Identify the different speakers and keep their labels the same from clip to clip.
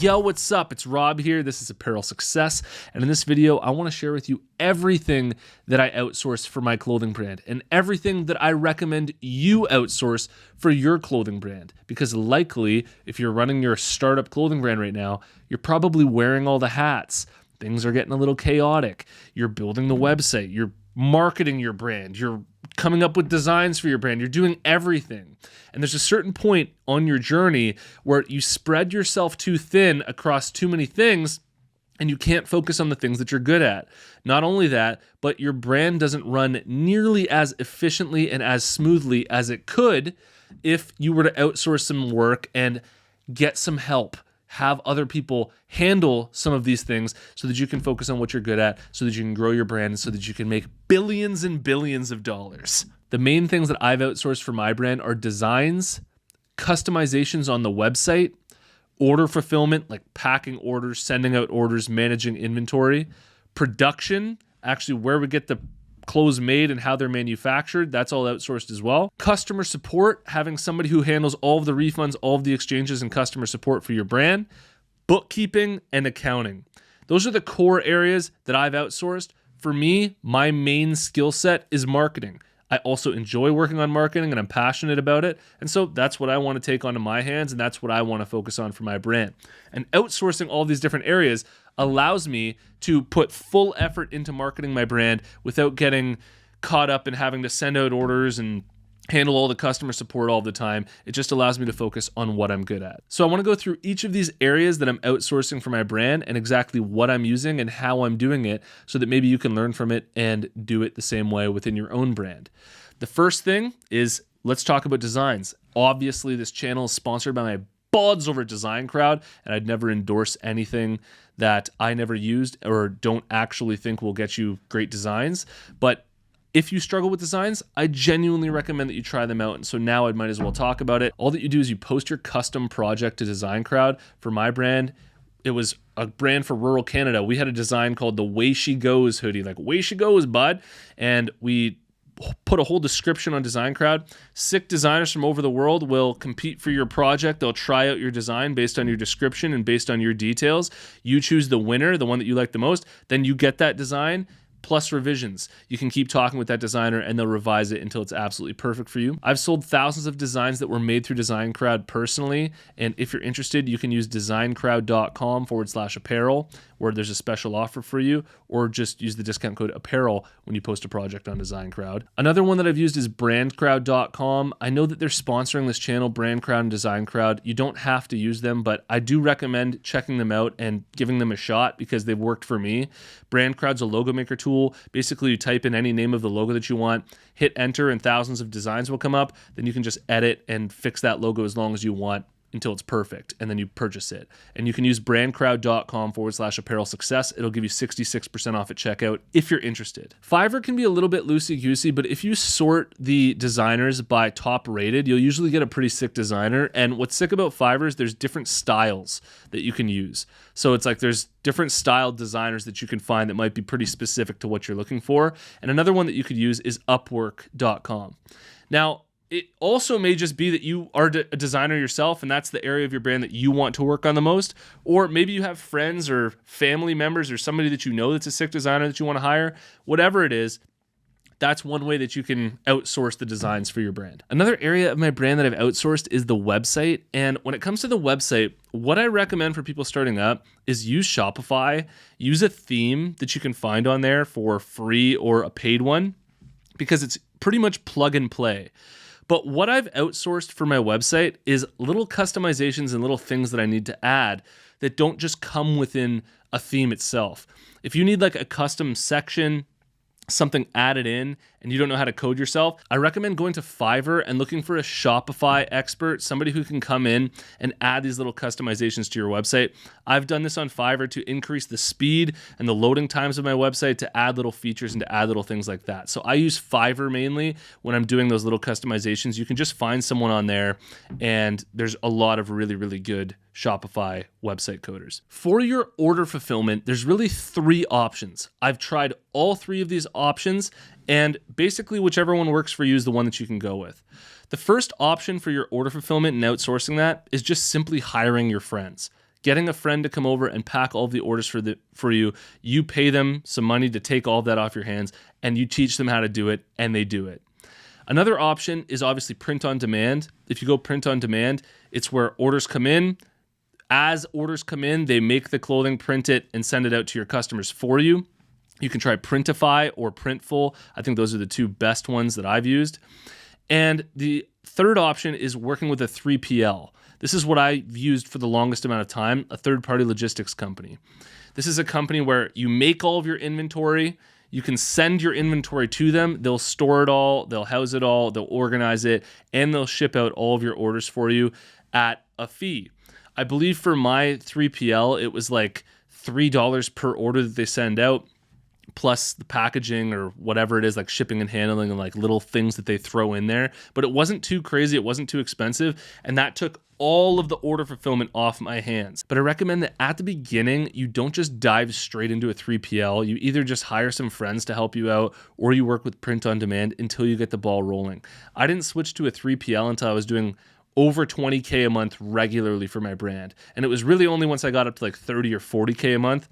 Speaker 1: Yo, what's up? It's Rob here. This is Apparel Success. And in this video, I want to share with you everything that I outsource for my clothing brand and everything that I recommend you outsource for your clothing brand. Because likely, if you're running your startup clothing brand right now, you're probably wearing all the hats. Things are getting a little chaotic. You're building the website. You're marketing your brand. You're coming up with designs for your brand. You're doing everything. And there's a certain point on your journey where you spread yourself too thin across too many things and you can't focus on the things that you're good at. Not only that, but your brand doesn't run nearly as efficiently and as smoothly as it could if you were to outsource some work and get some help. Have other people handle some of these things so that you can focus on what you're good at, so that you can grow your brand, and so that you can make billions and billions of dollars. The main things that I've outsourced for my brand are designs, customizations on the website, order fulfillment, like packing orders, sending out orders, managing inventory, production, actually where we get the clothes made and how they're manufactured, that's all outsourced as well. Customer support, having somebody who handles all of the refunds, all of the exchanges and customer support for your brand. Bookkeeping and accounting. Those are the core areas that I've outsourced. For me, my main skill set is marketing. I also enjoy working on marketing and I'm passionate about it. And so that's what I want to take onto my hands and that's what I want to focus on for my brand. And outsourcing all these different areas allows me to put full effort into marketing my brand without getting caught up in having to send out orders and handle all the customer support all the time. It just allows me to focus on what I'm good at. So I want to go through each of these areas that I'm outsourcing for my brand and exactly what I'm using and how I'm doing it so that maybe you can learn from it and do it the same way within your own brand. The first thing is, let's talk about designs. Obviously, this channel is sponsored by my buds over Design Crowd, and I'd never endorse anything that I never used or don't actually think will get you great designs. But if you struggle with designs, I genuinely recommend that you try them out. And so now I might as well talk about it. All that you do is you post your custom project to Design Crowd. For my brand, it was a brand for rural Canada. We had a design called the Way She Goes hoodie, like way she goes, bud. And we put a whole description on Design Crowd. Sick designers from over the world will compete for your project. They'll try out your design based on your description and based on your details. You choose the winner, the one that you like the most. Then you get that design plus revisions. You can keep talking with that designer and they'll revise it until it's absolutely perfect for you. I've sold thousands of designs that were made through Design Crowd personally. And if you're interested, you can use designcrowd.com/apparel where there's a special offer for you, or just use the discount code apparel when you post a project on Design Crowd. Another one that I've used is brandcrowd.com. I know that they're sponsoring this channel, Brand Crowd and Design Crowd. You don't have to use them, but I do recommend checking them out and giving them a shot because they've worked for me. Brand Crowd's a logo maker tool. Basically, you type in any name of the logo that you want, hit enter, and thousands of designs will come up. Then you can just edit and fix that logo as long as you want until it's perfect, and then you purchase it. And you can use brandcrowd.com/apparel success. It'll give you 66% off at checkout if you're interested. Fiverr can be a little bit loosey-goosey, but if you sort the designers by top rated, you'll usually get a pretty sick designer. And what's sick about Fiverr is there's different styles that you can use. So it's like there's different style designers that you can find that might be pretty specific to what you're looking for. And another one that you could use is upwork.com. Now, it also may just be that you are a designer yourself and that's the area of your brand that you want to work on the most. Or maybe you have friends or family members or somebody that you know that's a sick designer that you want to hire. Whatever it is, that's one way that you can outsource the designs for your brand. Another area of my brand that I've outsourced is the website. And when it comes to the website, what I recommend for people starting up is use Shopify, use a theme that you can find on there for free or a paid one, because it's pretty much plug and play. But what I've outsourced for my website is little customizations and little things that I need to add that don't just come within a theme itself. If you need like a custom section, something added in, and you don't know how to code yourself, I recommend going to Fiverr and looking for a Shopify expert, somebody who can come in and add these little customizations to your website. I've done this on Fiverr to increase the speed and the loading times of my website, to add little features and to add little things like that. So I use Fiverr mainly when I'm doing those little customizations. You can just find someone on there, and there's a lot of really, really good Shopify website coders. For your order fulfillment, there's really three options. I've tried all three of these options, and basically whichever one works for you is the one that you can go with. The first option for your order fulfillment and outsourcing that is just simply hiring your friends. getting a friend to come over and pack all of the orders for you. You pay them some money to take all of that off your hands, and you teach them how to do it, and they do it. Another option is obviously print on demand. If you go print on demand, it's where orders come in. As orders come in, they make the clothing, print it, and send it out to your customers for you. You can try Printify or Printful. I think those are the two best ones that I've used. And the third option is working with a 3PL. This is what I've used for the longest amount of time, a third-party logistics company. This is a company where you make all of your inventory. You can send your inventory to them. They'll store it all, they'll house it all, they'll organize it, and they'll ship out all of your orders for you at a fee. I believe for my 3PL, it was like $3 per order that they send out, plus the packaging or whatever it is, like shipping and handling and like little things that they throw in there. But it wasn't too crazy, it wasn't too expensive, and that took all of the order fulfillment off my hands. But I recommend that at the beginning, you don't just dive straight into a 3PL. You either just hire some friends to help you out, or you work with print on demand until you get the ball rolling. I didn't switch to a 3PL until I was doing over 20K a month regularly for my brand. And it was really only once I got up to like 30 or 40K a month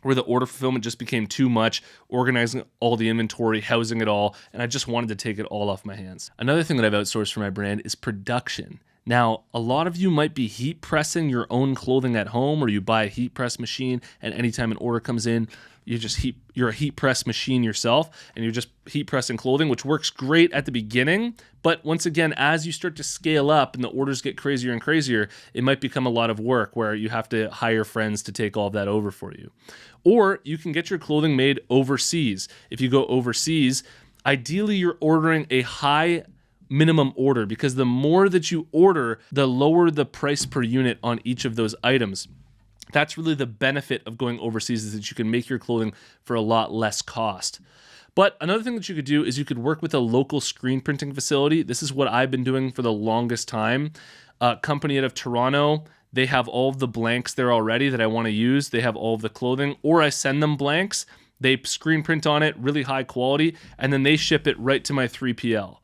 Speaker 1: where the order fulfillment just became too much, organizing all the inventory, housing it all, and I just wanted to take it all off my hands. Another thing that I've outsourced for my brand is production. Now, a lot of you might be heat pressing your own clothing at home, or you buy a heat press machine, and anytime an order comes in, you're a heat press machine yourself, and you're just heat pressing clothing, which works great at the beginning. But once again, as you start to scale up and the orders get crazier and crazier, it might become a lot of work where you have to hire friends to take all of that over for you. Or you can get your clothing made overseas. If you go overseas, ideally you're ordering a high minimum order, because the more that you order, the lower the price per unit on each of those items. That's really the benefit of going overseas, is that you can make your clothing for a lot less cost. But another thing that you could do is you could work with a local screen printing facility. This is what I've been doing for the longest time. A company out of Toronto, they have all of the blanks there already that I want to use. They have all of the clothing, or I send them blanks. They screen print on it, really high quality, and then they ship it right to my 3PL.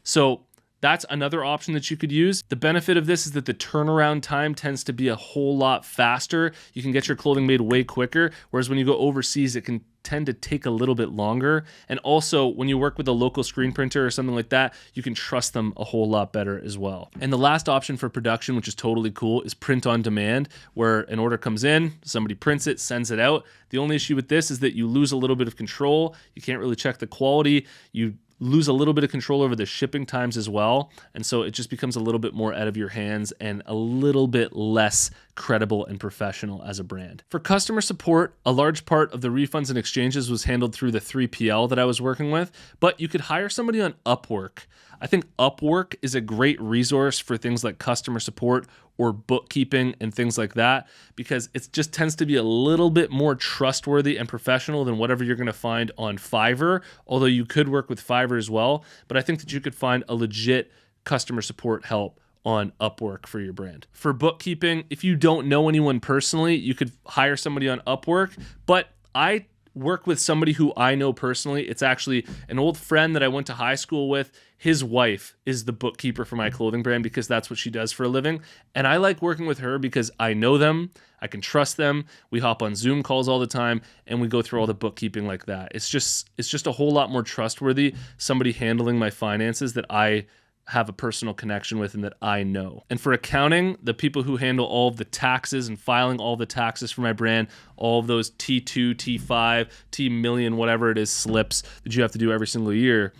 Speaker 1: So that's another option that you could use. The benefit of this is that the turnaround time tends to be a whole lot faster. You can get your clothing made way quicker, whereas when you go overseas, it can tend to take a little bit longer. And also, when you work with a local screen printer or something like that, you can trust them a whole lot better as well. And the last option for production, which is totally cool, is print on demand, where an order comes in, somebody prints it, sends it out. The only issue with this is that you lose a little bit of control. You can't really check the quality. You lose a little bit of control over the shipping times as well. And so it just becomes a little bit more out of your hands and a little bit less credible and professional as a brand. For customer support, a large part of the refunds and exchanges was handled through the 3PL that I was working with, but you could hire somebody on Upwork. I think Upwork is a great resource for things like customer support or bookkeeping and things like that, because it just tends to be a little bit more trustworthy and professional than whatever you're going to find on Fiverr, although you could work with Fiverr as well. But I think that you could find a legit customer support help on Upwork for your brand. For bookkeeping, if you don't know anyone personally, you could hire somebody on Upwork, but I work with somebody who I know personally. It's actually an old friend that I went to high school with. His wife is the bookkeeper for my clothing brand because that's what she does for a living. And I like working with her because I know them, I can trust them. We hop on Zoom calls all the time and we go through all the bookkeeping like that. It's just a whole lot more trustworthy, somebody handling my finances that I have a personal connection with and that I know. And for accounting, the people who handle all of the taxes and filing all the taxes for my brand, all of those T2, T5, T million, whatever it is, slips that you have to do every single year,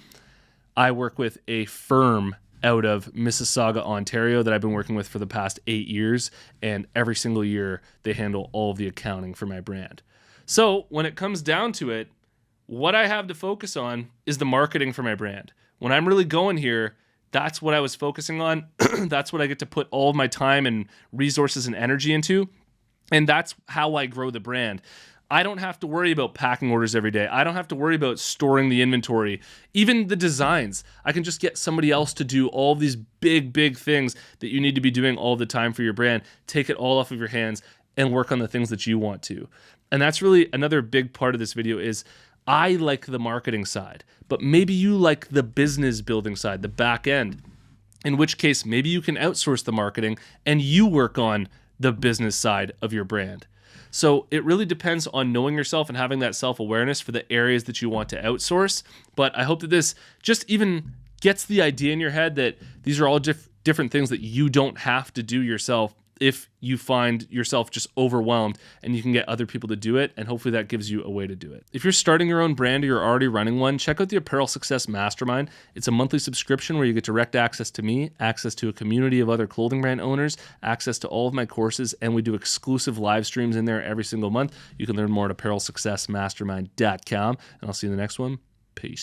Speaker 1: I work with a firm out of Mississauga, Ontario that I've been working with for the past 8 years, and every single year they handle all of the accounting for my brand. So when it comes down to it, what I have to focus on is the marketing for my brand. When I'm really going here, that's what I was focusing on. That's what I get to put all of my time and resources and energy into. And that's how I grow the brand. I don't have to worry about packing orders every day. I don't have to worry about storing the inventory, even the designs. I can just get somebody else to do all these big things that you need to be doing all the time for your brand. Take it all off of your hands and work on the things that you want to. And that's really another big part of this video is I like the marketing side, but maybe you like the business building side, the back end, in which case maybe you can outsource the marketing and you work on the business side of your brand. So it really depends on knowing yourself and having that self-awareness for the areas that you want to outsource. But I hope that this just even gets the idea in your head that these are all different things that you don't have to do yourself if you find yourself just overwhelmed, and you can get other people to do it, and hopefully that gives you a way to do it. If you're starting your own brand or you're already running one, check out the Apparel Success Mastermind. It's a monthly subscription where you get direct access to me, access to a community of other clothing brand owners, access to all of my courses, and we do exclusive live streams in there every single month. You can learn more at apparelsuccessmastermind.com, and I'll see you in the next one. Peace.